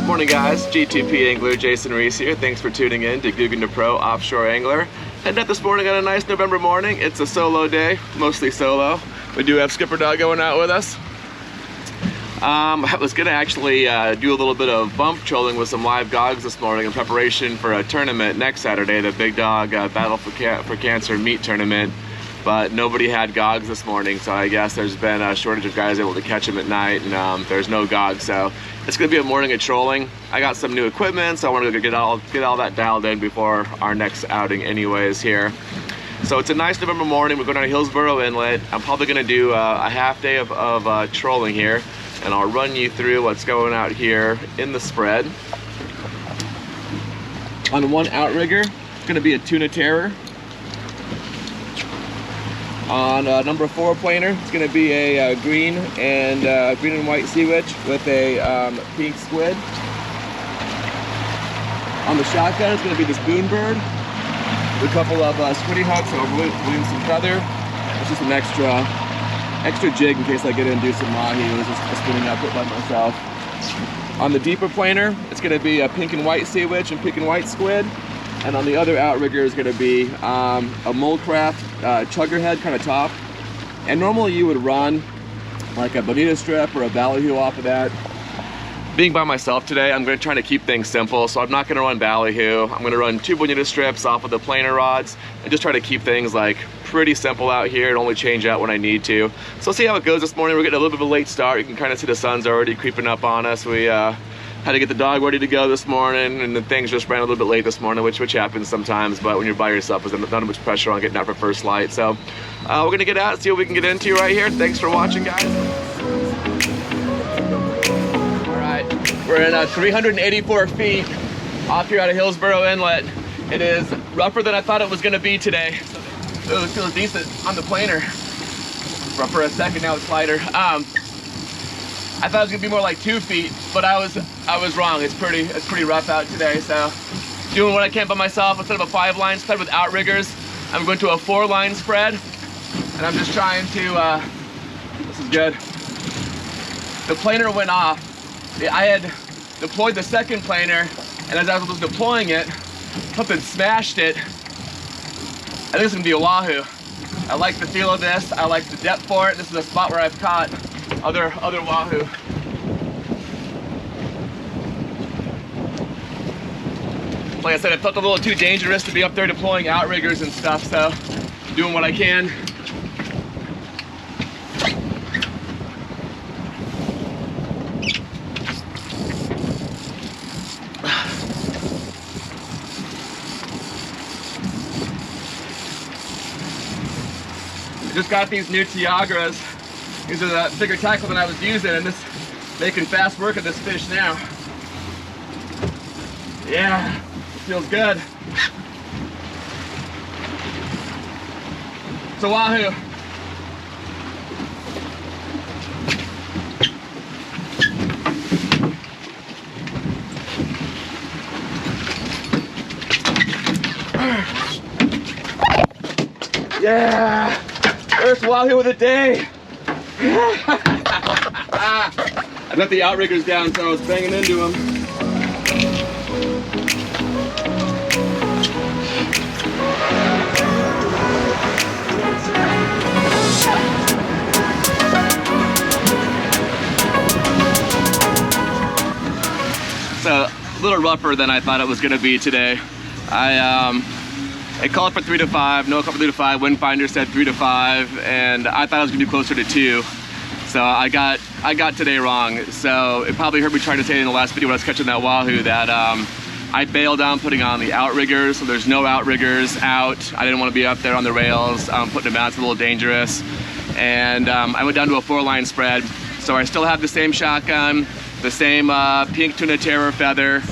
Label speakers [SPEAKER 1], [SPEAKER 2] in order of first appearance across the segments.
[SPEAKER 1] Morning guys, G2P angler Jason Reese here. Thanks for tuning in to Guggen to Pro Offshore Angler. Heading out this morning on a nice November morning. It's a solo day, mostly solo. We do have Skipper Dog going out with us. I was gonna actually do a little bit of bump trolling with some live gogs this morning in preparation for a tournament next Saturday, the Big Dog Battle for Cancer meat tournament. But nobody had gogs this morning, so I guess there's been a shortage of guys able to catch them at night, and there's no gogs, so it's gonna be a morning of trolling. I got some new equipment, so I want to get all that dialed in before our next outing anyways here. So it's a nice November morning. We're going down to Hillsborough Inlet. I'm probably gonna do a half day of trolling here, and I'll run you through what's going out here in the spread. On one outrigger, it's gonna be a tuna terror. On number 4 planer, it's going to be a green and white sea witch with a pink squid. On the shotgun, it's going to be this boon bird with a couple of squiddy hooks and a Williamson feather. It's just an extra jig in case I get in and do some Wahoo. It's just a spinning output by myself. On the deeper planer, it's going to be a pink and white sea witch and pink and white squid. And on the other outrigger is going to be a Molecraft chuggerhead kind of top. And normally you would run like a bonito strip or a ballyhoo off of that. Being by myself today, I'm going to try to keep things simple, so I'm not going to run ballyhoo. I'm going to run 2 bonito strips off of the planer rods and just try to keep things like pretty simple out here and only change out when I need to. So let's see how it goes this morning. We're getting a little bit of a late start. You can kind of see the sun's already creeping up on us. We had to get the dog ready to go this morning, and the things just ran a little bit late this morning, which happens sometimes, but when you're by yourself, there's not much pressure on getting out for first light. So we're gonna get out, see what we can get into right here. Thanks for watching, guys. All right, we're in 384 feet off here out of Hillsborough Inlet. It is rougher than I thought it was gonna be today. So it feels decent on the planer. Rough for a second, now it's lighter. I thought it was gonna be more like 2 feet, but I was wrong. It's pretty rough out today. So doing what I can by myself. Instead of a 5-line spread with outriggers, I'm going to a 4-line spread, and I'm just trying to. This is good. The planer went off. I had deployed the second planer, and as I was deploying it, something smashed it. I think it's gonna be a Wahoo. I like the feel of this. I like the depth for it. This is a spot where I've caught other Wahoo. Like I said, it felt a little too dangerous to be up there deploying outriggers and stuff, so doing what I can. I just got these new Tiagras. These are the bigger tackle than I was using, and this making fast work of this fish now. Yeah, it feels good. It's a Wahoo. Yeah, first Wahoo of the day. I got the outriggers down, so I was banging into them. So a little rougher than I thought it was going to be today. I called for 3 to 5, no, I called for 3 to 5, wind finder said 3 to 5, and I thought I was gonna do closer to 2. So I got today wrong. So it probably heard me try to say in the last video when I was catching that Wahoo that I bailed on putting on the outriggers, so there's no outriggers out. I didn't want to be up there on the rails, putting them out, it's a little dangerous. And I went down to a 4-line spread. So I still have the same shotgun, the same pink tuna terror feather.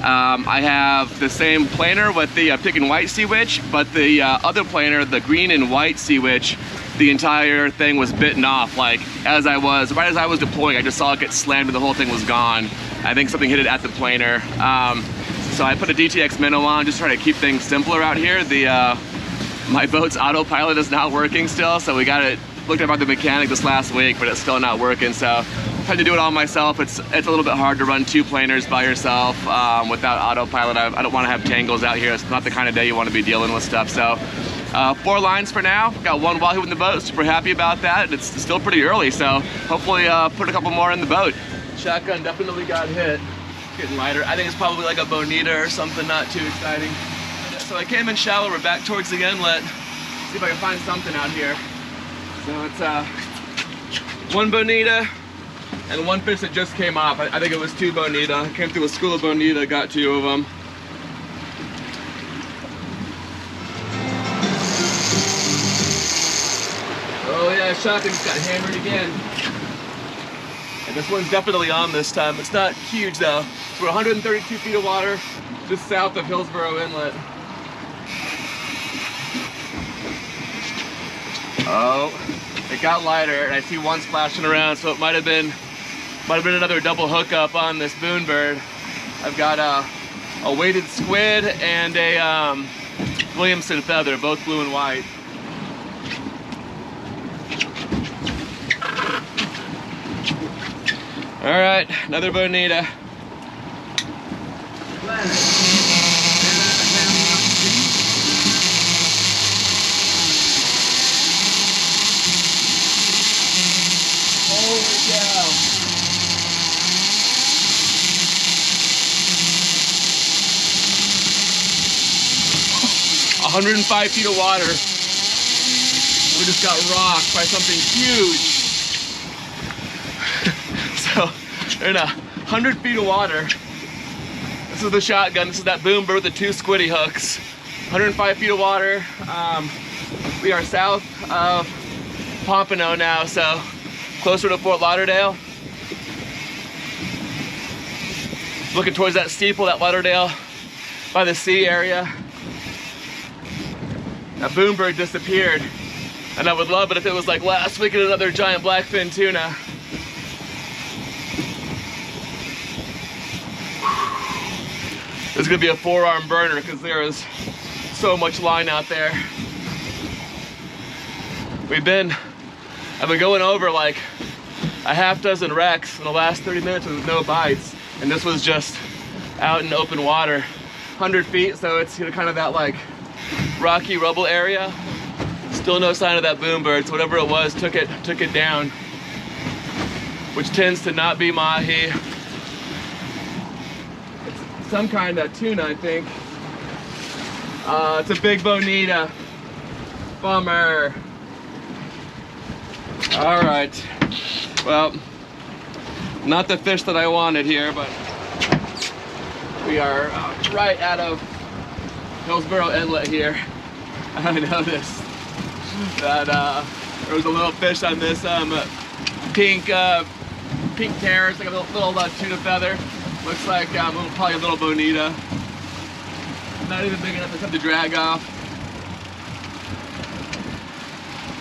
[SPEAKER 1] I have the same planer with the pink and white sea witch, but the other planer, the green and white sea witch, the entire thing was bitten off. Like right as I was deploying, I just saw it get slammed and the whole thing was gone. I think something hit it at the planer. So I put a DTX minnow on, just trying to keep things simpler out here. My boat's autopilot is not working still, so we got it looked at by the mechanic this last week, but it's still not working. So Tried to do it all myself. It's a little bit hard to run 2 planers by yourself without autopilot. I don't want to have tangles out here. It's not the kind of day you want to be dealing with stuff. So 4 lines for now. Got 1 Wahoo in the boat. Super happy about that. It's still pretty early, so hopefully put a couple more in the boat. Shotgun definitely got hit. Getting lighter. I think it's probably like a bonito or something, not too exciting. So I came in shallow. We're back towards the inlet. See if I can find something out here. So it's 1 bonito and 1 fish that just came off. I think it was 2 bonito. Came through a school of bonito, got 2 of them. Oh yeah, shotgun just got hammered again. And this one's definitely on this time. It's not huge though. We're 132 feet of water just south of Hillsborough Inlet. Oh, it got lighter, and I see 1 splashing around, so it might have been another double hookup on this boonbird. I've got a weighted squid and a Williamson feather, both blue and white. All right, another bonito. Holy cow. Oh, 105 feet of water. We just got rocked by something huge. So, they're in 100 feet of water. This is the shotgun. This is that boonbird with the 2 squiddy hooks. 105 feet of water. We are south of Pompano now, so closer to Fort Lauderdale. Looking towards that steeple, that Lauderdale by the sea area. That boonbird disappeared. And I would love it if it was like last week at another giant blackfin tuna. This is gonna be a 4-arm burner because there is so much line out there. I've been going over like a half dozen wrecks in the last 30 minutes with no bites, and this was just out in open water. 100 feet, so it's kind of that like rocky rubble area. Still no sign of that boonbird, so whatever it was took it down, which tends to not be mahi. It's some kind of tuna, I think. It's a big bonito. Bummer. All right. Well, not the fish that I wanted here, but we are right out of Hillsborough Inlet here. I noticed that there was a little fish on this pink terrace, like a little tuna feather. Looks like probably a little bonito. Not even big enough to have to drag off.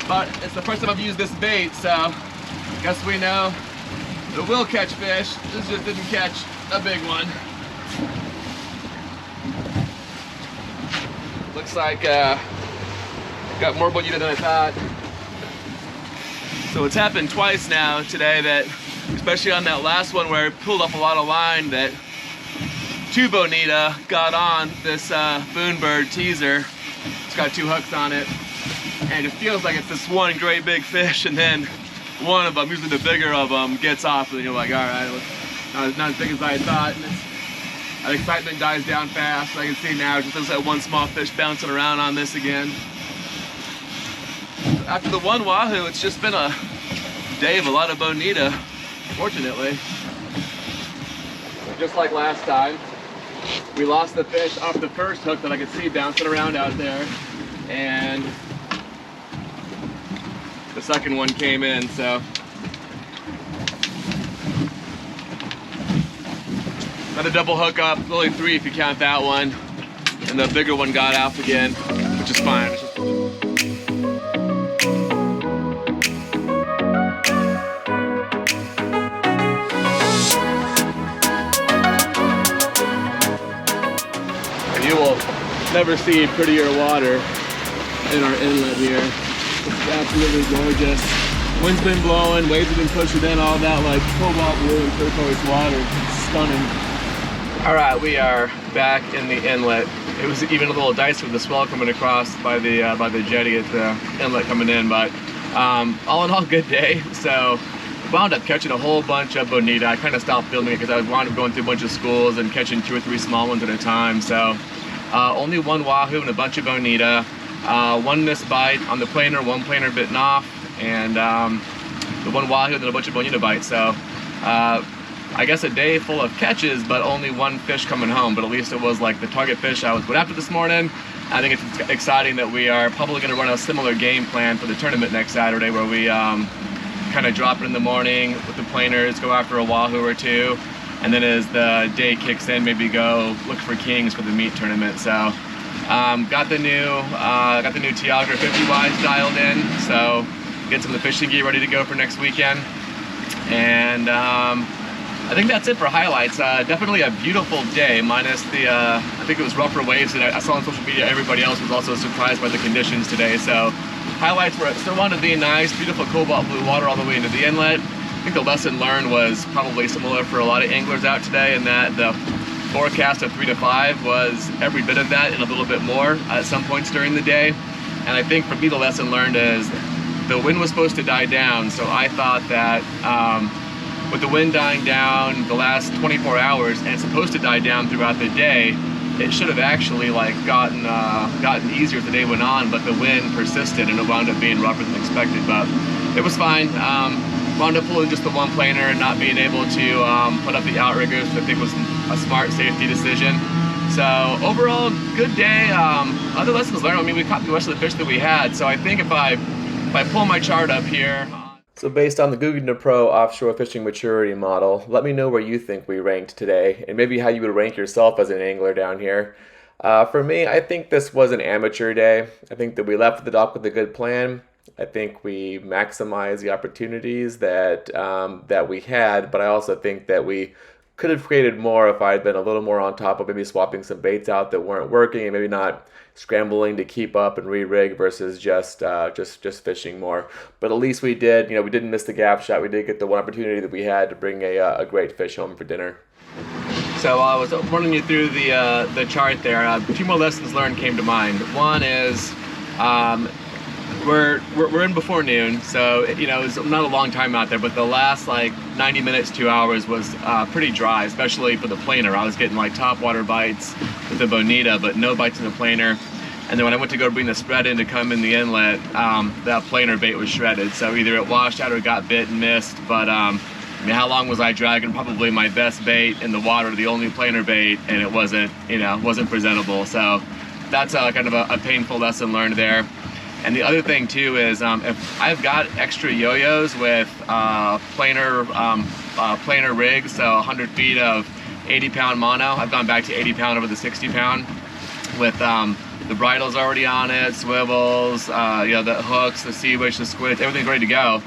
[SPEAKER 1] But it's the first time I've used this bait, so I guess we know it will catch fish. This just didn't catch a big one. Looks like got more bonito than I thought. So it's happened twice now today that, especially on that last one where I pulled up a lot of line, that 2 bonito got on this boonbird teaser. It's got 2 hooks on it. And it feels like it's this one great big fish, and then one of them, usually the bigger of them, gets off, and you're like, all right, it was not as big as I had thought. And that excitement dies down fast. I can see now just that one small fish bouncing around on this again. After the 1 Wahoo, it's just been a day of a lot of bonito, fortunately. Just like last time, we lost the fish off the first hook that I could see bouncing around out there, and the second one came in, so. Another double hookup, only 3 if you count that one, and the bigger one got off again, which is fine. And you will never see prettier water in our inlet here. It's absolutely gorgeous. Wind's been blowing, waves have been pushing in, all that like cobalt blue and turquoise water. It's stunning. All right, we are back in the inlet. It was even a little dicey with the swell coming across by the jetty at the inlet coming in, but all in all, good day. So wound up catching a whole bunch of bonito. I kind of stopped filming it because I wound up going through a bunch of schools and catching 2 or 3 small ones at a time. So only 1 wahoo and a bunch of bonito. 1 missed bite on the planer, 1 planer bitten off, and the 1 wahoo and then a bunch of bonito bites. So I guess a day full of catches, but only 1 fish coming home. But at least it was like the target fish I was going after this morning. I think it's exciting that we are probably going to run a similar game plan for the tournament next Saturday, where we kind of drop it in the morning with the planers, go after a wahoo or 2, and then as the day kicks in, maybe go look for kings for the meat tournament. So got the new Tiagra 50 wides dialed in, so get some of the fishing gear ready to go for next weekend. And I think that's it for highlights. Definitely a beautiful day, minus the, I think it was rougher waves that I saw on social media. Everybody else was also surprised by the conditions today. So highlights were still wound up being nice, beautiful cobalt blue water all the way into the inlet. I think the lesson learned was probably similar for a lot of anglers out today, in that the forecast of 3 to 5 was every bit of that and a little bit more at some points during the day. And I think for me, the lesson learned is the wind was supposed to die down. So I thought that with the wind dying down the last 24 hours and it's supposed to die down throughout the day, it should have actually like gotten easier as the day went on, but the wind persisted and it wound up being rougher than expected. But it was fine. Wound up pulling just the 1 planer and not being able to put up the outriggers, which I think was a smart safety decision. So overall, good day. Other lessons learned. I mean, we caught the rest of the fish that we had. So I think if I pull my chart up here. So based on the Guggenheim Pro Offshore Fishing Maturity Model, let me know where you think we ranked today, and maybe how you would rank yourself as an angler down here. For me, I think this was an amateur day. I think that we left the dock with a good plan. I think we maximized the opportunities that we had, but I also think that we could have created more if I had been a little more on top of maybe swapping some baits out that weren't working, and maybe not scrambling to keep up and re-rig versus just fishing more. But at least we did, we didn't miss the gap shot. We did get the 1 opportunity that we had to bring a great fish home for dinner. So I was running you through the chart there. A few more lessons learned came to mind. One is we're in before noon, so it's not a long time out there, but the last like 90 minutes, 2 hours was pretty dry, especially for the planer. I was getting like top water bites with the bonito, but no bites in the planer. And then when I went to go bring the spread in to come in the inlet, that planer bait was shredded. So either it washed out or got bit and missed. But I mean, how long was I dragging? Probably my best bait in the water, the only planer bait, and it wasn't presentable. So that's kind of a painful lesson learned there. And the other thing too is if I've got extra yo-yos with planer rigs, so 100 feet of 80-pound mono, I've gone back to 80-pound over the 60-pound with the bridles already on it, swivels, the hooks, the sea witch, the squids, everything's ready to go.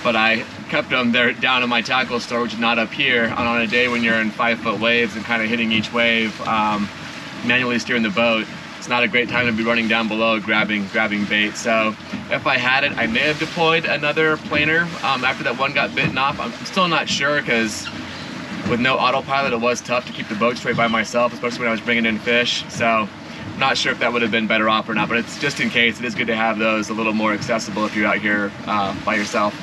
[SPEAKER 1] But I kept them there down in my tackle store, which is not up here. And on a day when you're in 5-foot waves and kind of hitting each wave, manually steering the boat, it's not a great time to be running down below grabbing bait. So if I had it, I may have deployed another planer after that 1 got bitten off. I'm still not sure, because with no autopilot, it was tough to keep the boat straight by myself, especially when I was bringing in fish. So not sure if that would have been better off or not, but it's just in case. It is good to have those a little more accessible if you're out here by yourself.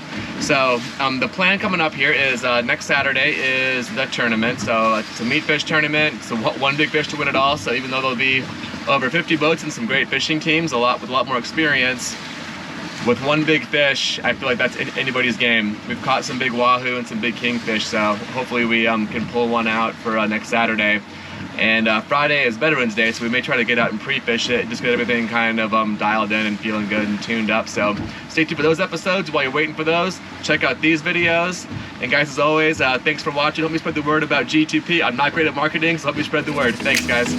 [SPEAKER 1] So the plan coming up here is next Saturday is the tournament. So it's a meat fish tournament. So 1 big fish to win it all. So even though there'll be over 50 boats and some great fishing teams, with a lot more experience, with 1 big fish, I feel like that's anybody's game. We've caught some big wahoo and some big kingfish, so hopefully we can pull 1 out for next Saturday. And Friday is Veterans Day, so we may try to get out and pre-fish it, just get everything kind of dialed in and feeling good and tuned up. So stay tuned for those episodes. While you're waiting for those, check out these videos. And guys, as always, thanks for watching. Help me spread the word about G2P. I'm not great at marketing, so help me spread the word. Thanks, guys.